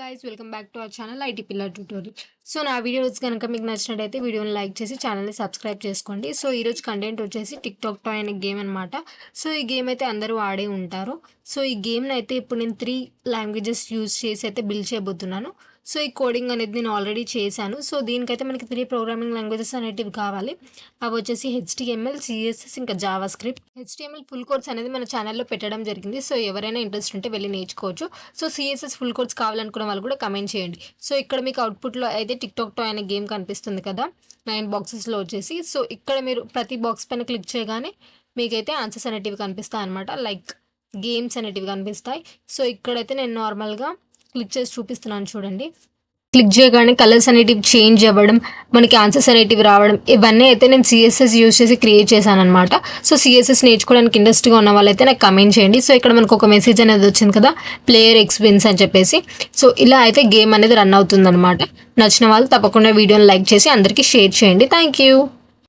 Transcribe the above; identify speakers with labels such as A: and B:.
A: Guys welcome back to our channel IT pillar tutorial. So నా videos కనుక మీకు నచ్చినట్టయితే వీడియోని లైక్ చేసి ఛానల్ని సబ్స్క్రైబ్ చేసుకోండి. సో ఈరోజు కంటెంట్ వచ్చేసి టిక్ టాక్ టాయ్ అనే గేమ్ అనమాట. సో ఈ గేమ్ అయితే అందరూ ఆడే ఉంటారు. సో ఈ గేమ్ని అయితే ఇప్పుడు నేను 3 లాంగ్వేజెస్ యూజ్ చేసి అయితే బిల్డ్ చేయబోతున్నాను. సో ఈ కోడింగ్ అనేది నేను ఆల్రెడీ చేశాను. సో దీనికైతే మనకి 3 ప్రోగ్రామింగ్ లాంగ్వేజెస్ అనేటివి కావాలి. అవి వచ్చేసి HTML, CSS ఇంకా Java script. HTML full course అనేది మన ఛానల్లో పెట్టడం జరిగింది. సో ఎవరైనా ఇంట్రెస్ట్ ఉంటే వెళ్ళి నేర్చుకోవచ్చు. సో CSS ఫుల్ కోర్స్ కావాలనుకున్న వాళ్ళు కూడా కమెంట్ చేయండి. సో ఇక్కడ మీకు అవుట్పుట్లో అయితే టిక్ టాక్ టాయ్ అనే గేమ్ కనిపిస్తుంది కదా 9 బాక్సెస్లో వచ్చేసి. సో ఇక్కడ మీరు ప్రతి బాక్స్ పైన క్లిక్ చేయగానే మీకైతే ఆన్సర్స్ అనేటివి కనిపిస్తాయి అనమాట. లైక్ గేమ్స్ అనేటివి కనిపిస్తాయి. సో ఇక్కడైతే నేను నార్మల్గా క్లిక్ చేసి చూపిస్తున్నాను చూడండి. క్లిక్ చేయగానే కలర్స్ అనేటివి చేంజ్ అవ్వడం, మనకి ఆన్సర్స్ అనేటివి రావడం, ఇవన్నీ అయితే నేను CSS యూజ్ చేసి క్రియేట్ చేశాను అనమాట. సో CSS నేర్చుకోవడానికి ఇంట్రెస్ట్గా ఉన్న వాళ్ళైతే నాకు కమెంట్ చేయండి. సో ఇక్కడ మనకు ఒక మెసేజ్ అనేది వచ్చింది కదా, ప్లేయర్ ఎక్స్పీరియన్స్ అని చెప్పేసి. సో ఇలా అయితే గేమ్ అనేది రన్ అవుతుంది అనమాట. నచ్చిన వాళ్ళు తప్పకుండా వీడియోని లైక్ చేసి అందరికీ షేర్ చేయండి. Thank you.